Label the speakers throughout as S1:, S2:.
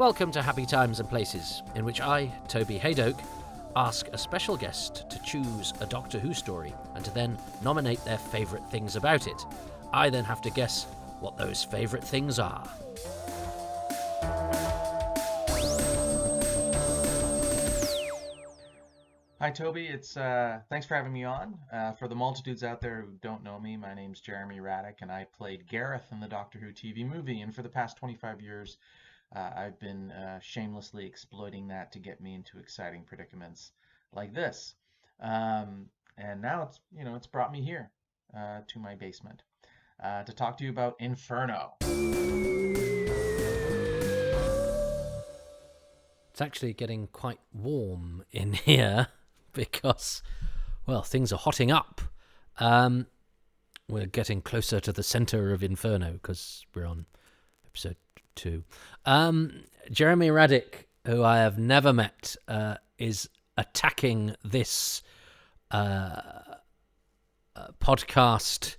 S1: Welcome to Happy Times and Places, in which I, Toby Hadoke, ask a special guest to choose a Doctor Who story and to then nominate their favourite things about it. I then have to guess what those favourite things are.
S2: Hi Toby, it's thanks for having me on. For the multitudes out there who don't know me, my name's Jeremy Radick, and I played Gareth in the Doctor Who TV movie. And for the past 25 years, I've been shamelessly exploiting that to get me into exciting predicaments like this. And now it's brought me here to my basement to talk to you about Inferno.
S1: It's actually getting quite warm in here because, well, things are hotting up. We're getting closer to the centre of Inferno because we're on episode 2. Jeremy Radick, who I have never met, is attacking this podcast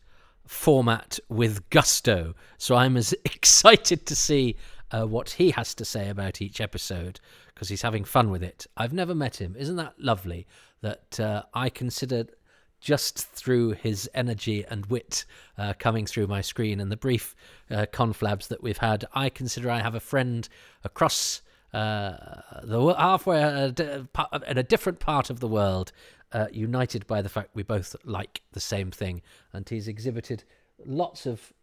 S1: format with gusto. So I'm as excited to see what he has to say about each episode because he's having fun with it. I've never met him. Isn't that lovely that I considered just through his energy and wit coming through my screen and the brief conflabs that we've had, I consider I have a friend across the halfway in a different part of the world, united by the fact we both like the same thing. And he's exhibited lots of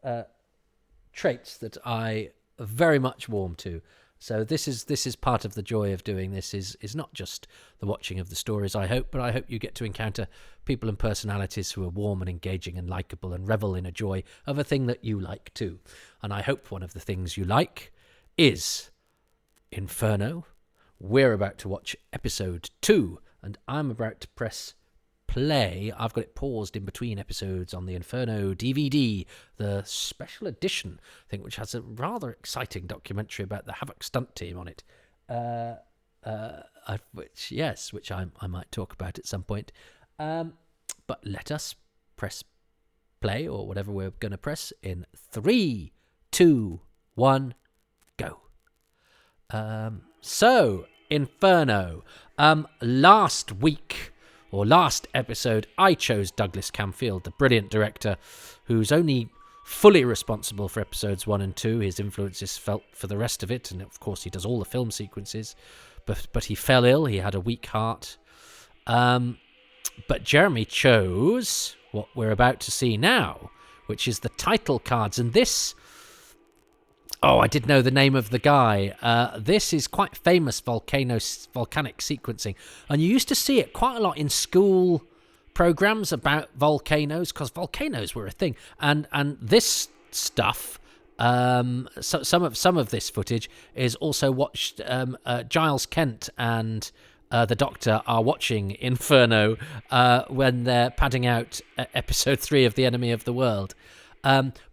S1: traits that I very much warm to. So this is part of the joy of doing this is not just the watching of the stories, I hope, but I hope you get to encounter people and personalities who are warm and engaging and likeable and revel in a joy of a thing that you like too. And I hope one of the things you like is Inferno. We're about to watch episode 2, and I'm about to press play. I've got it paused in between episodes on the Inferno DVD, the special edition, I think, which has a rather exciting documentary about the Havoc stunt team on it, which I might talk about at some point. But let us press play, or whatever we're going to press, in 3, 2, 1, go. So, Inferno. Last week, or last episode, I chose Douglas Camfield, the brilliant director who's only fully responsible for episodes 1 and 2. His influence is felt for the rest of it, and of course he does all the film sequences. But he fell ill, he had a weak heart. But Jeremy chose what we're about to see now, which is the title cards. And this... Oh, I did know the name of the guy. This is quite famous volcanic sequencing. And you used to see it quite a lot in school programs about volcanoes, because volcanoes were a thing. And this stuff, so some of this footage is also watched. Giles Kent and the Doctor are watching Inferno when they're padding out episode 3 of The Enemy of the World.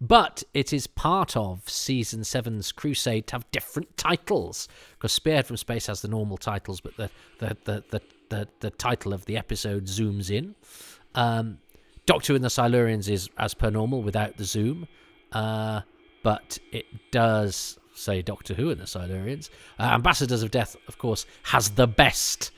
S1: But it is part of Season 7's crusade to have different titles, because Spearhead from Space has the normal titles, but the title of the episode zooms in. Doctor Who and the Silurians is as per normal without the zoom, but it does say Doctor Who and the Silurians. Ambassadors of Death, of course, has the best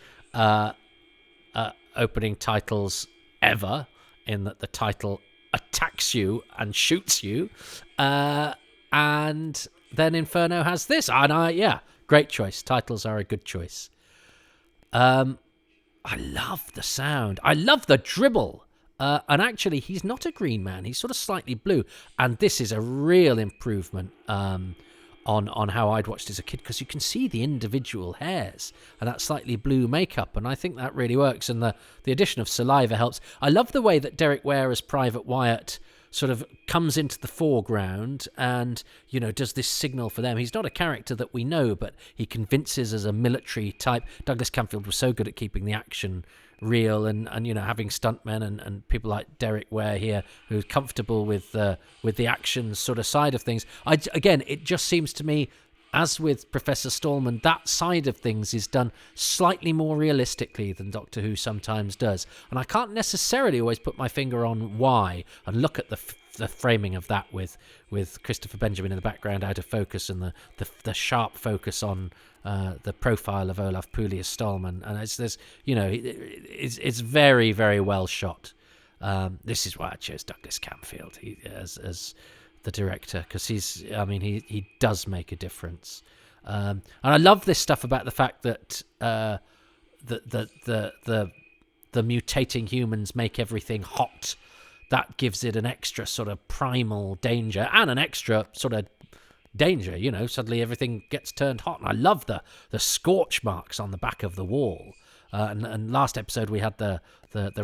S1: opening titles ever, in that the title attacks you and shoots you, and then Inferno has this, and great choice. Titles are a good choice. I love the sound. I love the dribble. And actually, he's not a green man. He's sort of slightly blue, and this is a real improvement on how I'd watched as a kid, because you can see the individual hairs and that slightly blue makeup, and I think that really works, and the addition of saliva helps. I love the way that Derek Ware as Private Wyatt sort of comes into the foreground and, does this signal for them. He's not a character that we know, but he convinces as a military type. Douglas Camfield was so good at keeping the action real, and having stuntmen and people like Derek Ware here who's comfortable with the action sort of side of things. Again, it just seems to me, as with Professor Stallman, that side of things is done slightly more realistically than Doctor Who sometimes does. And I can't necessarily always put my finger on why, and look at the the framing of that with Christopher Benjamin in the background out of focus, and the sharp focus on the profile of Olaf Pulius-Stallman, and it's very, very well shot. This is why I chose Douglas Camfield as the director, because he does make a difference. And I love this stuff about the fact that the mutating humans make everything hot. That gives it an extra sort of primal danger and an extra sort of danger. Suddenly everything gets turned hot. And I love the scorch marks on the back of the wall. And last episode we had the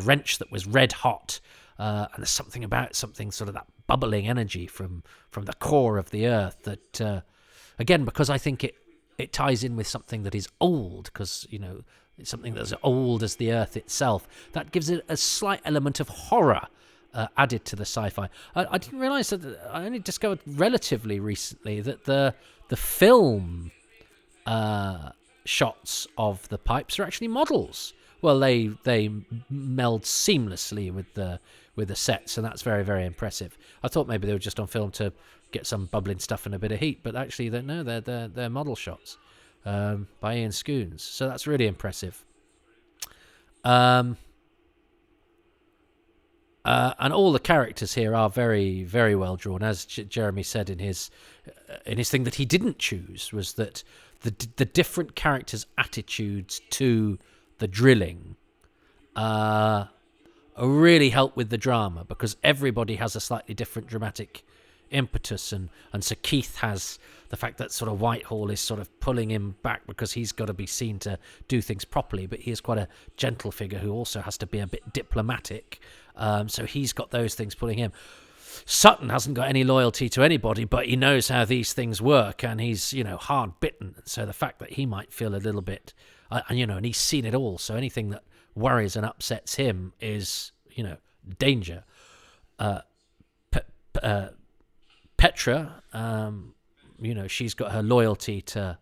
S1: wrench that was red hot. And there's something sort of that bubbling energy from the core of the earth that, again, because I think it ties in with something that is old, because, it's something that's old as the earth itself. That gives it a slight element of horror added to the sci-fi. I didn't realise that. I only discovered relatively recently that the film shots of the pipes are actually models. Well, they meld seamlessly with the sets, and that's very, very impressive. I thought maybe they were just on film to get some bubbling stuff and a bit of heat, but actually they're model shots by Ian Scoons, so that's really impressive. And all the characters here are very, very well drawn. As Jeremy said in his thing that he didn't choose, was that the different characters' attitudes to the drilling really help with the drama, because everybody has a slightly different dramatic impetus, and Sir Keith has the fact that sort of Whitehall is sort of pulling him back because he's got to be seen to do things properly, but he is quite a gentle figure who also has to be a bit diplomatic, so he's got those things pulling him. Sutton hasn't got any loyalty to anybody, but he knows how these things work, and he's hard bitten, so the fact that he might feel a little bit and he's seen it all, so anything that worries and upsets him is danger. Petra, she's got her loyalty to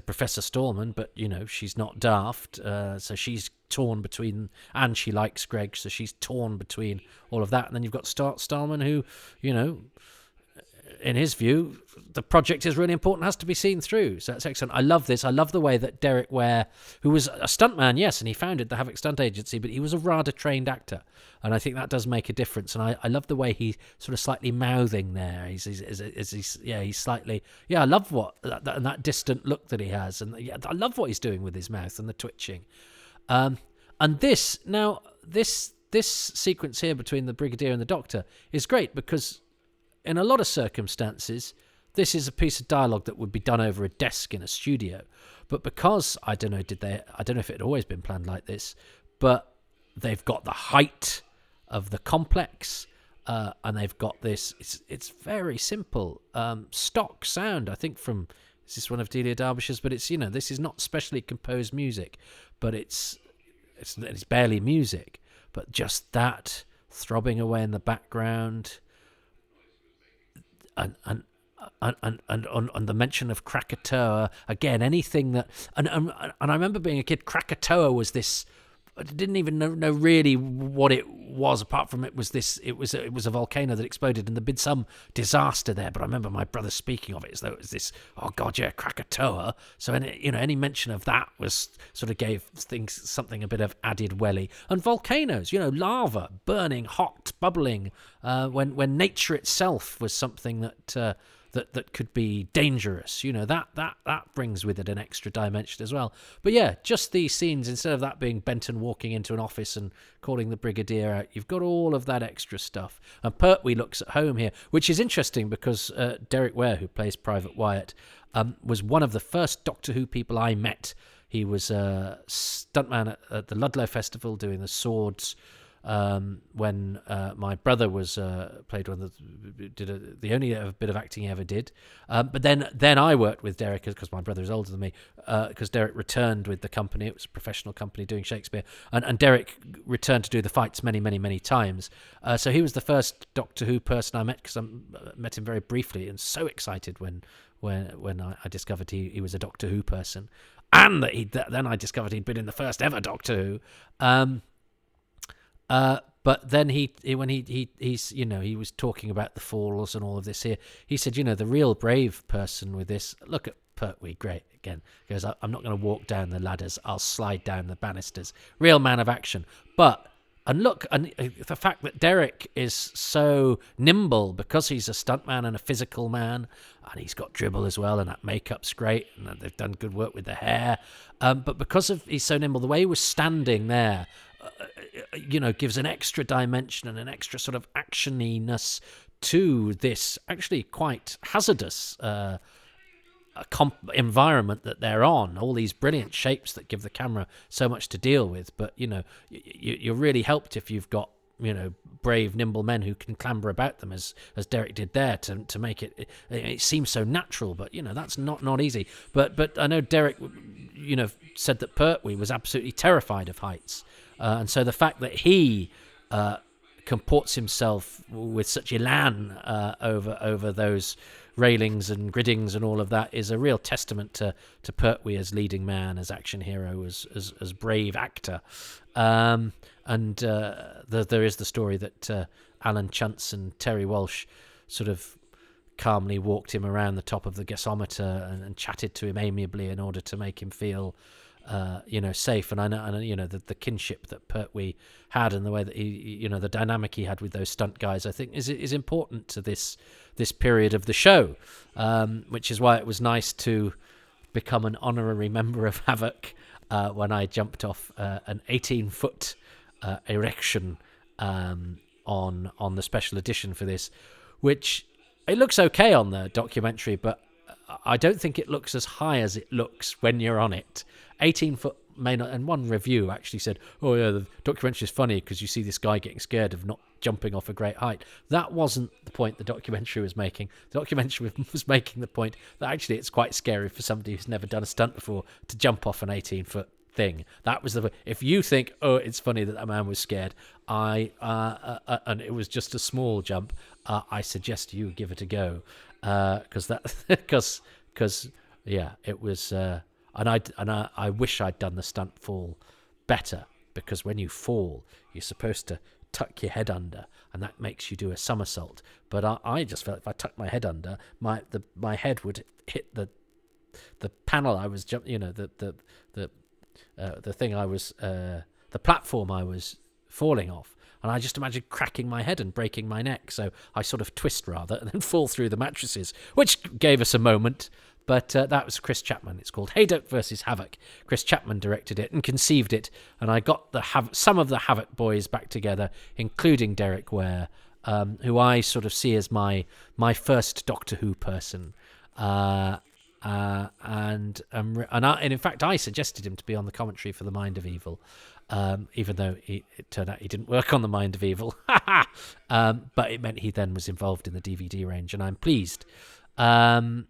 S1: Professor Stallman, but she's not daft, so she's torn between, and she likes Greg, so she's torn between all of that. And then you've got Stallman, who in his view, the project is really important, has to be seen through. So that's excellent. I love this. I love the way that Derek Ware, who was a stuntman, yes, and he founded the Havoc Stunt Agency, but he was a RADA-trained actor. And I think that does make a difference. And I love the way he's sort of slightly mouthing there. He's slightly... Yeah, I love that distant look that he has. And I love what he's doing with his mouth and the twitching. And this sequence here between the Brigadier and the Doctor is great, because in a lot of circumstances, this is a piece of dialogue that would be done over a desk in a studio. But because, I don't know if it had always been planned like this, but they've got the height of the complex, and they've got this, it's very simple, stock sound, I think from, is this one of Delia Derbyshire's, but it's, this is not specially composed music, but it's barely music, but just that throbbing away in the background, and on the mention of Krakatoa again, anything that and I remember being a kid, Krakatoa was this, I didn't even know really what it was, apart from it was a volcano that exploded and there'd been some disaster there, but I remember my brother speaking of it as though it was this, oh god, yeah, Krakatoa. So any mention of that was sort of gave things something a bit of added welly. And volcanoes, lava burning hot, bubbling, when nature itself was something that could be dangerous, that brings with it an extra dimension as well. But yeah, just these scenes, instead of that being Benton walking into an office and calling the Brigadier out, you've got all of that extra stuff. And Pertwee looks at home here, which is interesting because Derek Ware, who plays Private Wyatt, was one of the first Doctor Who people I met. He was a stuntman at the Ludlow Festival doing the swords, when my brother was played one of the only bit of acting he ever did, but then I worked with Derek because my brother is older than me, because Derek returned with the company. It was a professional company doing Shakespeare, and Derek returned to do the fights many times, so he was the first Doctor Who person I met, because I met him very briefly, and so excited when I discovered he was a Doctor Who person, and that then I discovered he'd been in the first ever Doctor Who. But then when he's he was talking about the falls and all of this here. He said, the real brave person with this. Look at Pertwee, great again. He goes, I'm not going to walk down the ladders. I'll slide down the banisters. Real man of action. But and look, and the fact that Derek is so nimble because he's a stuntman and a physical man, and he's got dribble as well, and that makeup's great, and they've done good work with the hair. But because he's so nimble, the way he was standing there, gives an extra dimension and an extra sort of actioniness to this actually quite hazardous environment that they're on. All these brilliant shapes that give the camera so much to deal with, but you're really helped if you've got brave, nimble men who can clamber about them as Derek did there to make it seems so natural. But that's not easy. But I know Derek said that Pertwee was absolutely terrified of heights, and so the fact that he comports himself with such elan over those railings and griddings and all of that is a real testament to Pertwee as leading man, as action hero, as brave actor. There is the story that Alan Chunce and Terry Walsh sort of calmly walked him around the top of the gasometer and chatted to him amiably in order to make him feel safe. And I know the kinship that Pertwee had and the way that he, the dynamic he had with those stunt guys, I think is important to this period of the show, which is why it was nice to become an honorary member of Havoc when I jumped off an 18-foot erection on the special edition for this, which it looks okay on the documentary, but I don't think it looks as high as it looks when you're on it. 18-foot may not, and one review actually said, oh yeah, the documentary is funny because you see this guy getting scared of not jumping off a great height. That wasn't the point the documentary was making. The documentary was making the point that actually it's quite scary for somebody who's never done a stunt before to jump off an 18-foot thing. That was if you think, oh, it's funny that man was scared, and it was just a small jump, I suggest you give it a go, because it was, and I wish I'd done the stunt fall better, because when you fall, you're supposed to tuck your head under, and that makes you do a somersault. But I just felt if I tucked my head under, my head would hit the panel I was jumping, the thing I was, the platform I was falling off. And I just imagined cracking my head and breaking my neck. So I sort of twist rather and then fall through the mattresses, which gave us a moment. But that was Chris Chapman. It's called Hadoke versus Havoc. Chris Chapman directed it and conceived it. And I got some of the Havoc boys back together, including Derek Ware, who I sort of see as my first Doctor Who person. And in fact, I suggested him to be on the commentary for The Mind of Evil, even though it turned out he didn't work on The Mind of Evil. But it meant he then was involved in the DVD range, and I'm pleased. And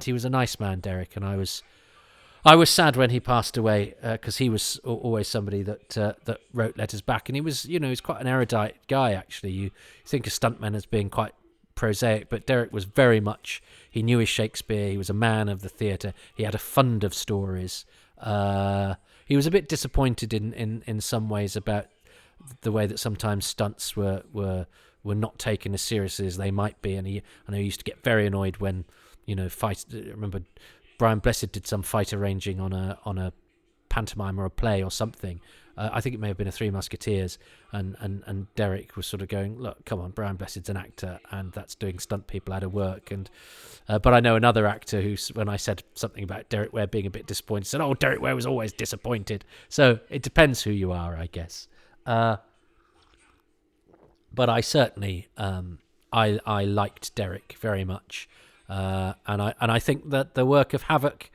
S1: he was a nice man, Derek, and I was sad when he passed away, because he was always somebody that wrote letters back, and he was quite an erudite guy. Actually, you think of stuntmen as being quite prosaic, but Derek was very much, he knew his Shakespeare, he was a man of the theatre, he had a fund of stories. He was a bit disappointed in some ways about the way that sometimes stunts were not taken as seriously as they might be, and I know he used to get very annoyed when I remember Brian Blessed did some fight arranging on a pantomime or a play or something. I think it may have been a Three Musketeers, and Derek was sort of going, look, come on, Brian Blessed's an actor, and that's doing stunt people out of work. And but I know another actor who, when I said something about Derek Ware being a bit disappointed, said, oh, Derek Ware was always disappointed. So it depends who you are, I guess. But I certainly I liked Derek very much, and I think that the work of Havoc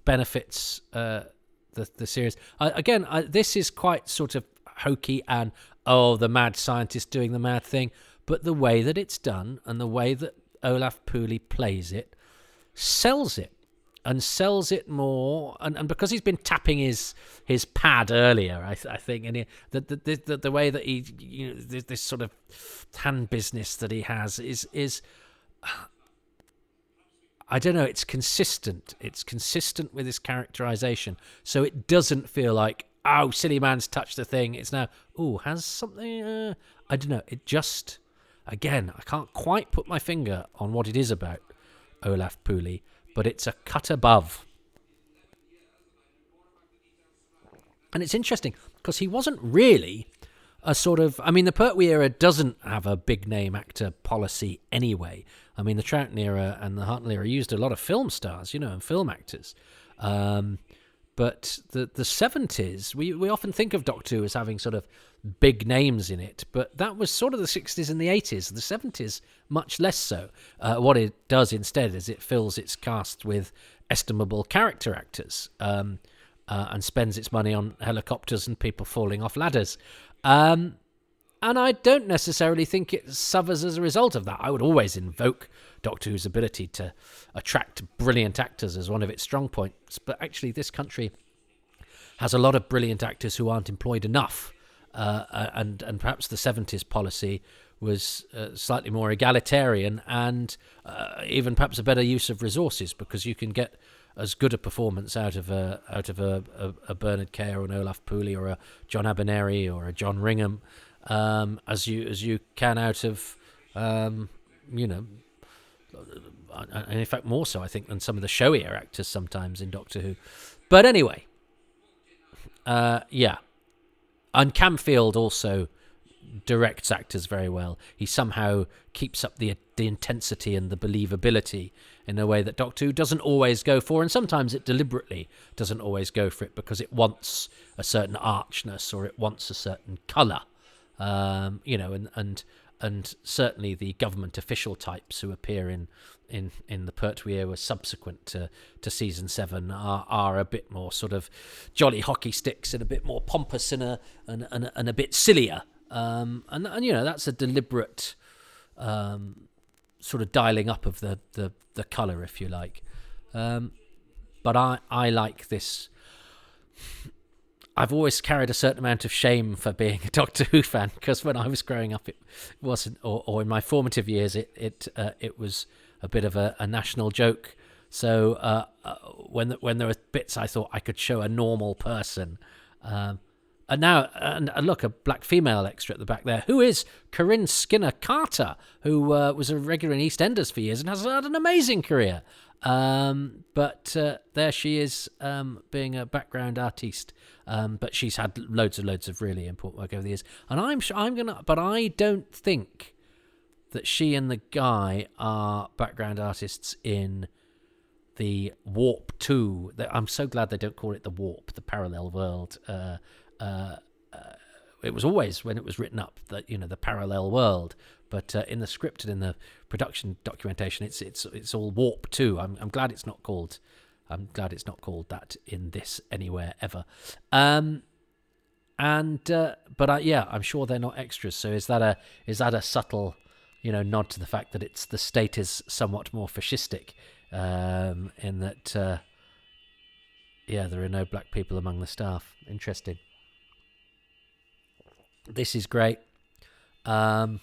S1: benefits the series. This is quite sort of hokey and the mad scientist doing the mad thing, but the way that it's done and the way that Olaf Pooley plays it sells it more, and because he's been tapping his pad earlier, I think, and the way that he this sort of hand business that he has is I don't know, it's consistent with his characterization, so it doesn't feel like oh, silly man's touched the thing. It's now, oh, has something, I don't know. It just, again, I can't quite put my finger on what it is about Olaf Pooley, but it's a cut above. And it's interesting because he wasn't really a sort of... I mean, the Pertwee era doesn't have a big name actor policy anyway. I mean, the Troughton era and the Hartnell era used a lot of film stars, and film actors. But the 70s, we often think of Doctor Who as having sort of big names in it, but that was sort of the 60s and the 80s. The 70s, much less so. What it does instead is it fills its cast with estimable character actors, and spends its money on helicopters and people falling off ladders. And I don't necessarily think it suffers as a result of that. I would always invoke Doctor Who's ability to attract brilliant actors as one of its strong points. But actually, this country has a lot of brilliant actors who aren't employed enough. And perhaps the 70s policy was slightly more egalitarian and even perhaps a better use of resources, because you can get as good a performance out of a Bernard Kay or an Olaf Pooley or a John Abernethy or a John Ringham as you can out of and in fact more so, I think, than some of the showier actors sometimes in Doctor Who. But anyway, yeah, and Camfield also directs actors very well. He somehow keeps up the intensity and the believability in a way that Doctor Who doesn't always go for, and sometimes it deliberately doesn't always go for it because it wants a certain archness or it wants a certain colour, and certainly the government official types who appear in the Pertwee era subsequent to season 7 are a bit more sort of jolly hockey sticks and a bit more pompous and a bit sillier. And that's a deliberate sort of dialing up of the colour, if you like. But I like this. I've always carried a certain amount of shame for being a Doctor Who fan, because when I was growing up, it wasn't, or in my formative years, it was a bit of a national joke. So when there were bits I thought I could show a normal person. And now, and look, a black female extra at the back there, who is Corinne Skinner Carter, who was a regular in EastEnders for years and has had an amazing career. But there she is, being a background artiste. But she's had loads of really important work over the years. And but I don't think that she and the guy are background artists in the Warp 2. I'm so glad they don't call it the Warp, the parallel world. It was always, when it was written up, that the parallel world, but in the script and in the production documentation, it's all Warp 2. I'm glad it's not called. I'm glad it's not called that in this anywhere ever. But I'm sure they're not extras. So is that a subtle, nod to the fact that the state is somewhat more fascistic, in that there are no black people among the staff. Interesting. This is great. Again,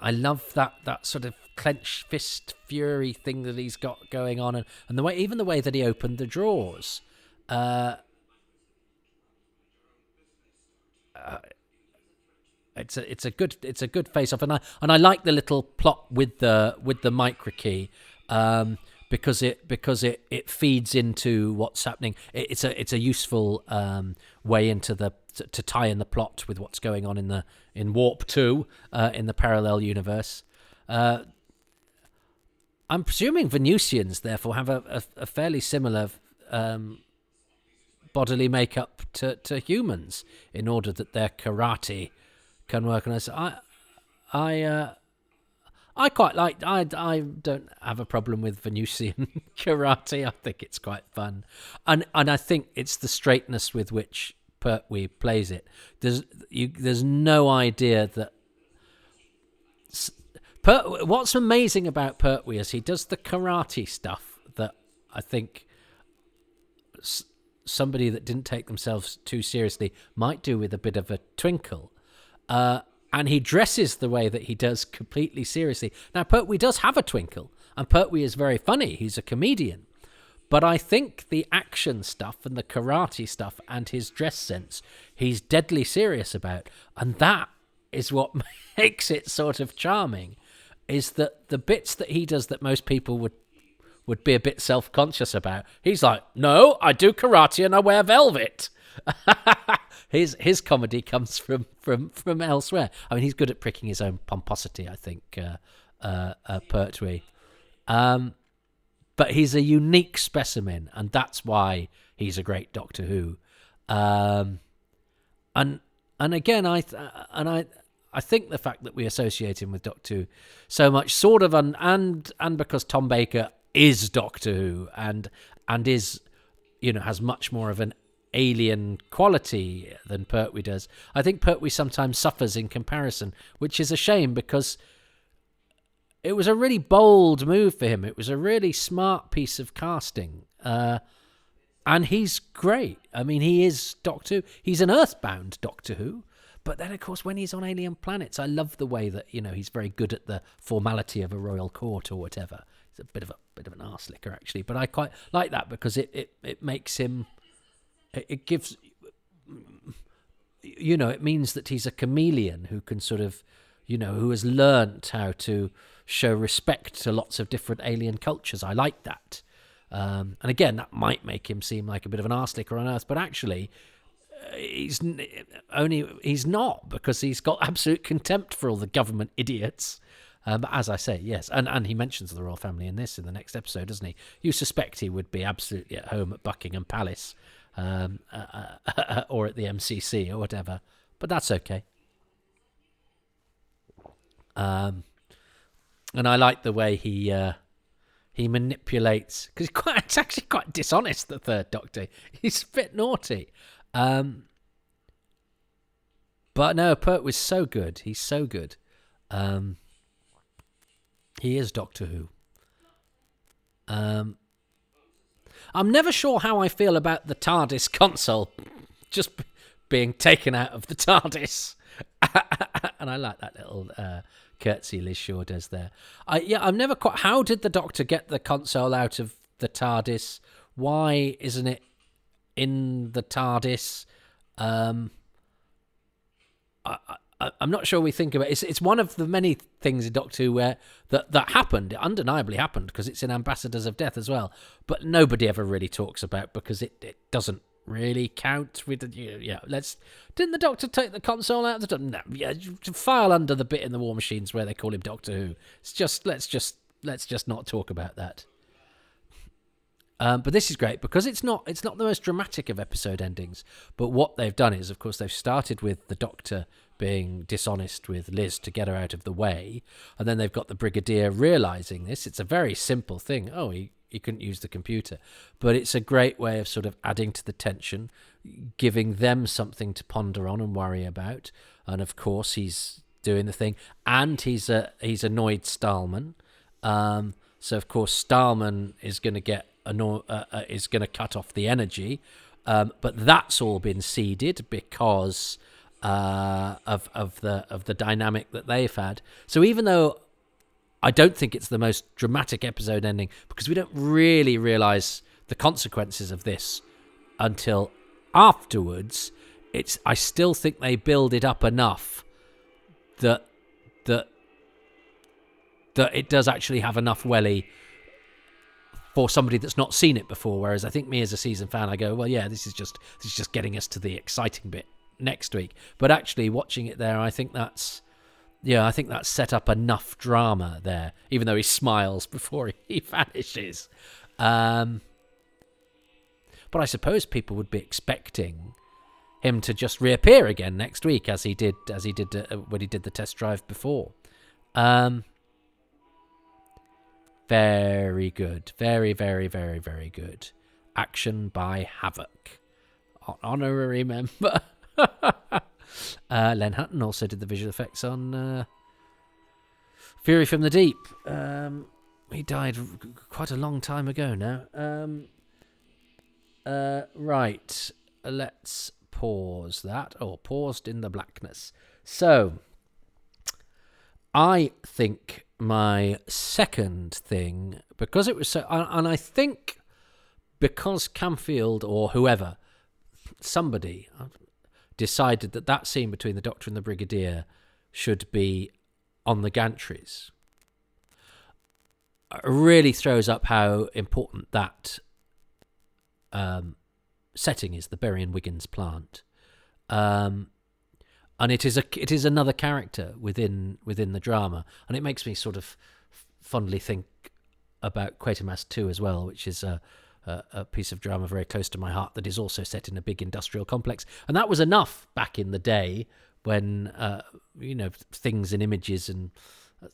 S1: I love that sort of clenched fist fury thing that he's got going on, and the way that he opened the drawers. It's a good face off, and I like the little plot with the micro key. Because it feeds into what's happening. It's a useful way to tie in the plot with what's going on in Warp 2 in the parallel universe. I'm presuming Venusians therefore have a fairly similar bodily makeup to humans, in order that their karate can work. And I quite like. I don't have a problem with Venusian karate. I think it's quite fun, and I think it's the straightness with which Pertwee plays it. There's no idea that. What's amazing about Pertwee is he does the karate stuff that I think somebody that didn't take themselves too seriously might do with a bit of a twinkle. And he dresses the way that he does completely seriously. Now, Pertwee does have a twinkle, and Pertwee is very funny. He's a comedian. But I think the action stuff and the karate stuff and his dress sense, he's deadly serious about. And that is what makes it sort of charming, is that the bits that he does that most people would be a bit self-conscious about, he's like, no, I do karate and I wear velvet. His comedy comes from elsewhere. I mean, he's good at pricking his own pomposity, I think, Pertwee. But he's a unique specimen, and that's why he's a great Doctor Who. And again, I think the fact that we associate him with Doctor Who so much, sort of, and because Tom Baker is Doctor Who and is, has much more of an alien quality than Pertwee does. I think Pertwee sometimes suffers in comparison, which is a shame because it was a really bold move for him. It was a really smart piece of casting. And he's great. I mean, he is Doctor Who. He's an earthbound Doctor Who. But then, of course, when he's on alien planets, I love the way that, he's very good at the formality of a royal court or whatever. He's a bit of an arse licker, actually. But I quite like that because it makes him... It gives... it means that he's a chameleon who can sort of... who has learnt how to show respect to lots of different alien cultures. I like that. And again, that might make him seem like a bit of an arse-licker on Earth, but actually, he's not, because he's got absolute contempt for all the government idiots. But as I say, yes, and he mentions the royal family in the next episode, doesn't he? You suspect he would be absolutely at home at Buckingham Palace, or at the MCC or whatever, but that's okay. And I like the way he manipulates, because it's actually quite dishonest, the Third Doctor. He's a bit naughty. But no, Pert was so good. He's so good. He is Doctor Who. I'm never sure how I feel about the TARDIS console just being taken out of the TARDIS. And I like that little curtsy Liz Shaw does there. I'm never quite... How did the Doctor get the console out of the TARDIS? Why isn't it in the TARDIS? I'm not sure we think about it. It's one of the many things in Doctor Who where that happened. It undeniably happened because it's in Ambassadors of Death as well. But nobody ever really talks about, because it doesn't really count with the... Didn't the Doctor take the console out of the... No, file under the bit in the War Machines where they call him Doctor Who. It's just... Let's just not talk about that. But this is great because it's not the most dramatic of episode endings. But what they've done is, of course, they've started with the Doctor being dishonest with Liz to get her out of the way, and then they've got the Brigadier realising this. It's a very simple thing. Oh, he couldn't use the computer. But it's a great way of sort of adding to the tension, giving them something to ponder on and worry about. And, of course, he's doing the thing. And he's annoyed Stahlman. So, of course, Stahlman is going to get is going to cut off the energy. But that's all been seeded because of the dynamic that they've had. So even though I don't think it's the most dramatic episode ending, because we don't really realise the consequences of this until afterwards, I still think they build it up enough that it does actually have enough welly for somebody that's not seen it before. Whereas I think me as a season fan, I go, well, yeah, this is just getting us to the exciting bit next week. But actually watching it there, I think that's set up enough drama there, even though he smiles before he vanishes. But I suppose people would be expecting him to just reappear again next week, as he did when he did the test drive before. Very good. Very, very, very, very good. Action by Havoc. Honorary member. Len Hutton also did the visual effects on Fury from the Deep. He died quite a long time ago now. Right. Let's pause that. Paused in the blackness. So, I think my second thing, because it was so... And I think because Camfield or whoever, somebody decided that scene between the Doctor and the Brigadier should be on the gantries, really throws up how important that setting is, the Berry and Wiggins plant. And it is another character within the drama, and it makes me sort of fondly think about Quatermass 2 as well, which is a piece of drama very close to my heart that is also set in a big industrial complex. And that was enough back in the day when things and images and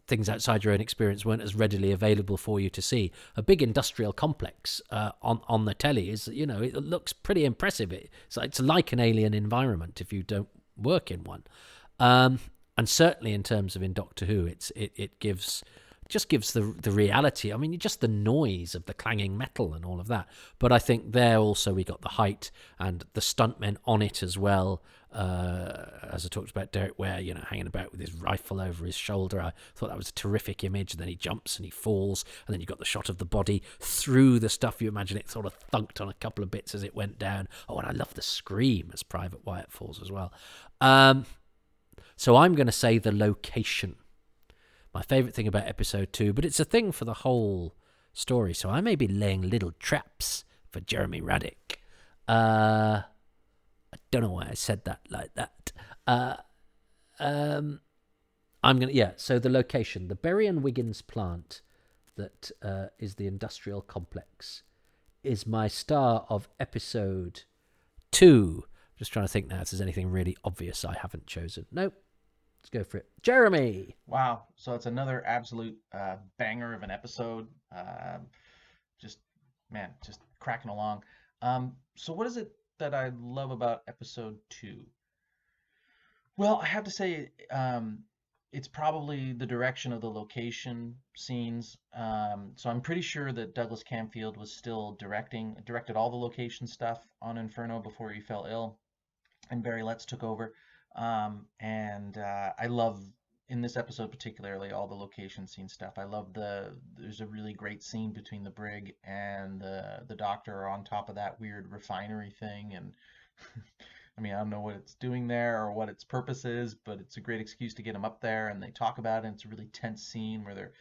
S1: things outside your own experience weren't as readily available for you to see. A big industrial complex on the telly is, it looks pretty impressive. It's like an alien environment if you don't work in one. And certainly in terms of in Doctor Who, it gives the reality. I mean, just the noise of the clanging metal and all of that. But I think there also we got the height and the stuntmen on it as well. As I talked about Derek Ware, hanging about with his rifle over his shoulder. I thought that was a terrific image. And then he jumps and he falls, and then you got the shot of the body through the stuff. You imagine it sort of thunked on a couple of bits as it went down. Oh, and I love the scream as Private Wyatt falls as well. So I'm going to say the location. My favourite thing about episode 2, but it's a thing for the whole story. So I may be laying little traps for Jeremy Radick. I don't know why I said that like that. So the location, the Berry and Wiggins plant that is the industrial complex, is my star of episode 2. Just trying to think now if there's anything really obvious I haven't chosen. Nope. Let's go for it. Jeremy!
S2: Wow. So it's another absolute banger of an episode. Just cracking along. So what is it that I love about episode 2? Well, I have to say, it's probably the direction of the location scenes. So I'm pretty sure that Douglas Camfield was still directed all the location stuff on Inferno before he fell ill, and Barry Letts took over. I love, in this episode particularly, all the location scene stuff. I love there's a really great scene between the brig and the Doctor on top of that weird refinery thing, and I mean, I don't know what it's doing there or what its purpose is, but it's a great excuse to get him up there, and they talk about it, and it's a really tense scene where they're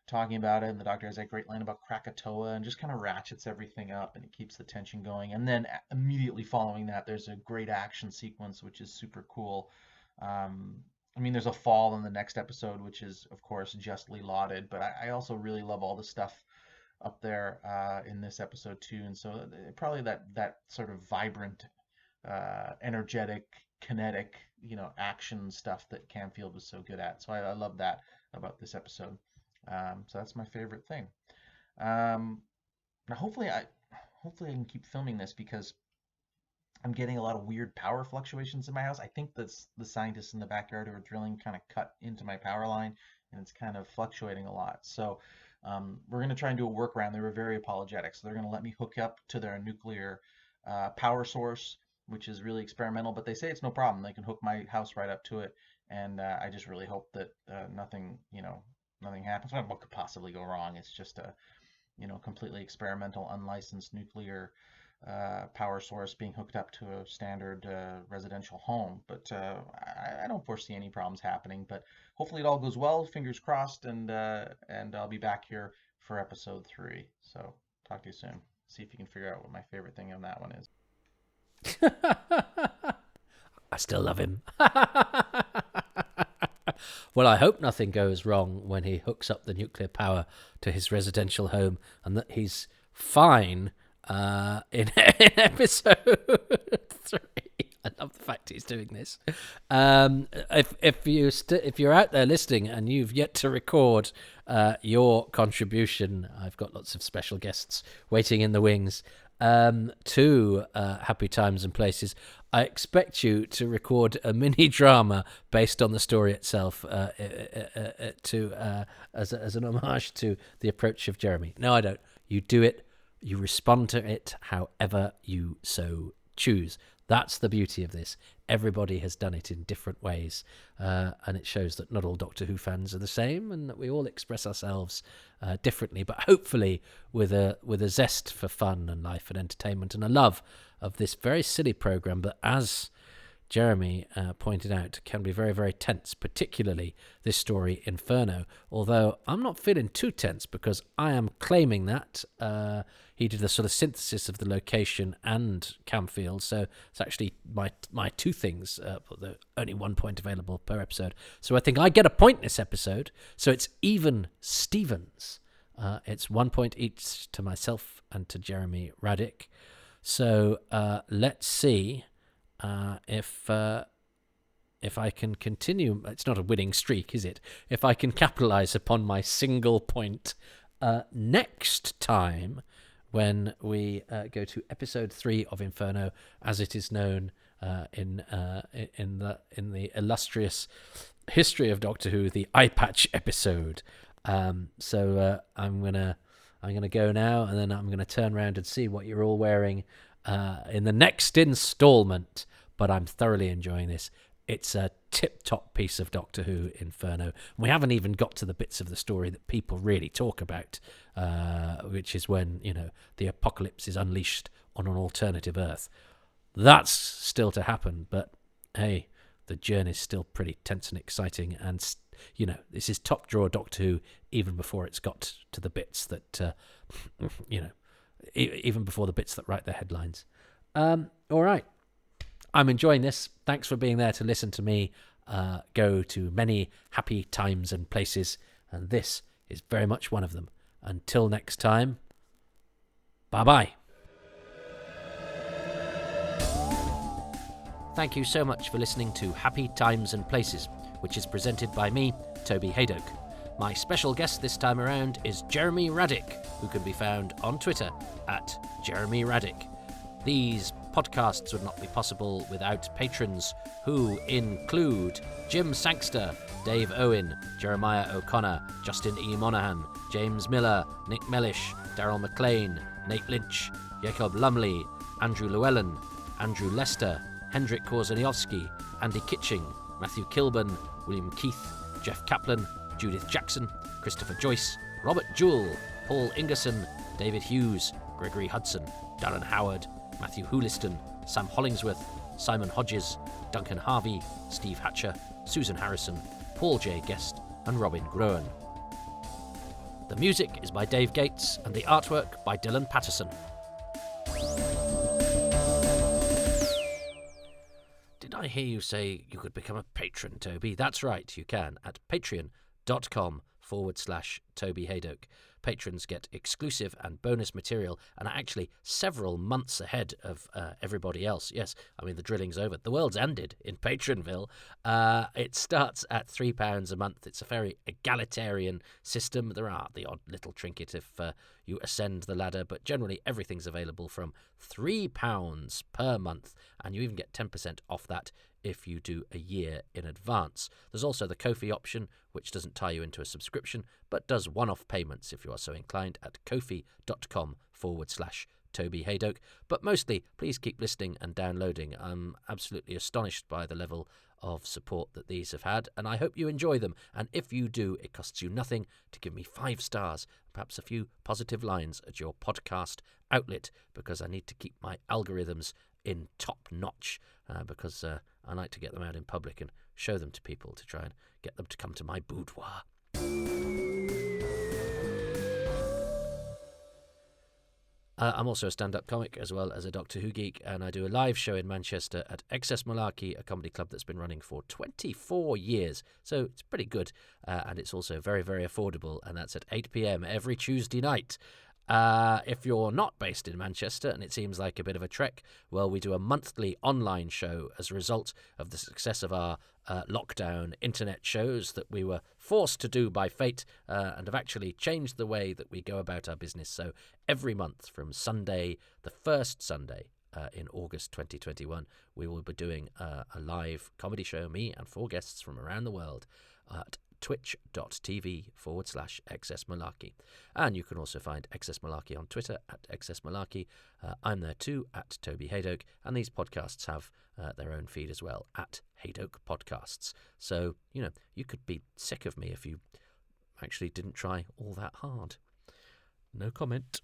S2: talking about it, and the Doctor has that great line about Krakatoa and just kind of ratchets everything up, and it keeps the tension going. And then immediately following that, there's a great action sequence, which is super cool. I mean, there's a fall in the next episode, which is, of course, justly lauded, but I also really love all the stuff up there in this episode too. And so probably that sort of vibrant, energetic, kinetic, action stuff that Camfield was so good at. So I love that about this episode. So that's my favorite thing. Now hopefully I can keep filming this because I'm getting a lot of weird power fluctuations in my house. I think the scientists in the backyard who are drilling kind of cut into my power line, and it's kind of fluctuating a lot. So we're going to try and do a workaround. They were very apologetic. So they're going to let me hook up to their nuclear power source, which is really experimental, but they say it's no problem. They can hook my house right up to it. And I just really hope that nothing happens. What could possibly go wrong? It's just a, completely experimental, unlicensed nuclear power source being hooked up to a standard residential home. But I don't foresee any problems happening. But hopefully it all goes well. Fingers crossed. And I'll be back here for episode 3. So talk to you soon. See if you can figure out what my favorite thing on that one is.
S1: I still love him. Well, I hope nothing goes wrong when he hooks up the nuclear power to his residential home, and that he's fine in episode 3. I love the fact he's doing this. If you're out there listening and you've yet to record your contribution, I've got lots of special guests waiting in the wings to Happy Times and Places. I expect you to record a mini drama based on the story itself as an homage to the approach of Jeremy. No, I don't. You do it. You respond to it however you so choose. That's the beauty of this. everybody has done it in different ways, and it shows that not all Doctor Who fans are the same, and that we all express ourselves differently, but hopefully with a zest for fun and life and entertainment, and a love of this very silly program. But as Jeremy pointed out, can be very, very tense, particularly this story, Inferno. Although I'm not feeling too tense, because I am claiming that he did the sort of synthesis of the location and Camfield, so it's actually my two things, the only 1 point available per episode. So I think I get a point this episode, so it's even Stevens. It's 1 point each to myself and to Jeremy Radick. So let's see if I can continue. It's not a winning streak, is it? If I can capitalise upon my single point next time when we go to episode 3 of Inferno, as it is known in the illustrious history of Doctor Who, the eye patch episode. So I'm gonna go now, and then I'm gonna turn around and see what you're all wearing in the next instalment. But I'm thoroughly enjoying this. It's a tip-top piece of Doctor Who, Inferno. We haven't even got to the bits of the story that people really talk about, which is when, the apocalypse is unleashed on an alternative Earth. That's still to happen, but hey, the journey's still pretty tense and exciting, and this is top drawer Doctor Who even before it's got to the bits that, even before the bits that write the headlines. All right. I'm enjoying this. Thanks for being there to listen to me go to many happy times and places, and this is very much one of them. Until next time, bye-bye. Thank you so much for listening to Happy Times and Places, which is presented by me, Toby Hadoke. My special guest this time around is Jeremy Radick, who can be found on Twitter at Jeremy Radick. These podcasts would not be possible without patrons who include Jim Sangster, Dave Owen, Jeremiah O'Connor, Justin E. Monaghan, James Miller, Nick Mellish, Daryl McLean, Nate Lynch, Jacob Lumley, Andrew Llewellyn, Andrew Lester, Hendrik Korzeniowski, Andy Kitching, Matthew Kilburn, William Keith, Jeff Kaplan, Judith Jackson, Christopher Joyce, Robert Jewell, Paul Ingerson, David Hughes, Gregory Hudson, Darren Howard, Matthew Hooliston, Sam Hollingsworth, Simon Hodges, Duncan Harvey, Steve Hatcher, Susan Harrison, Paul J. Guest, and Robin Groen. The music is by Dave Gates, and the artwork by Dylan Patterson. Did I hear you say you could become a patron, Toby? That's right, you can, at patreon.com/Toby Hadoke. Patrons get exclusive and bonus material and are actually several months ahead of everybody else. Yes, I mean, the drilling's over. The world's ended in Patronville. It starts at £3 a month. It's a very egalitarian system. There are the odd little trinket if you ascend the ladder, but generally everything's available from £3 per month, and you even get 10% off that if you do a year in advance. There's also the Ko-fi option, which doesn't tie you into a subscription, but does one-off payments if you are so inclined at kofi.com/Toby Hadoke. But mostly, please keep listening and downloading. I'm absolutely astonished by the level of support that these have had, and I hope you enjoy them. And if you do, it costs you nothing to give me 5 stars, perhaps a few positive lines at your podcast outlet, because I need to keep my algorithms in top notch, because I like to get them out in public and show them to people to try and get them to come to my boudoir. I'm also a stand-up comic as well as a Doctor Who geek, and I do a live show in Manchester at Excess Malarkey, a comedy club that's been running for 24 years. So it's pretty good, and it's also very, very affordable, and that's at 8 p.m. every Tuesday night. If you're not based in Manchester and it seems like a bit of a trek, well, we do a monthly online show as a result of the success of our lockdown internet shows that we were forced to do by fate, and have actually changed the way that we go about our business. So every month from Sunday, the first Sunday in August 2021, we will be doing a live comedy show, me and 4 guests from around the world, at twitch.tv/XSMalarkey. And you can also find XS Malarkey on Twitter at XS Malarkey. I'm there too at Toby Hadoke, and these podcasts have their own feed as well at Hadoke Podcasts. So, you could be sick of me if you actually didn't try all that hard. No comment.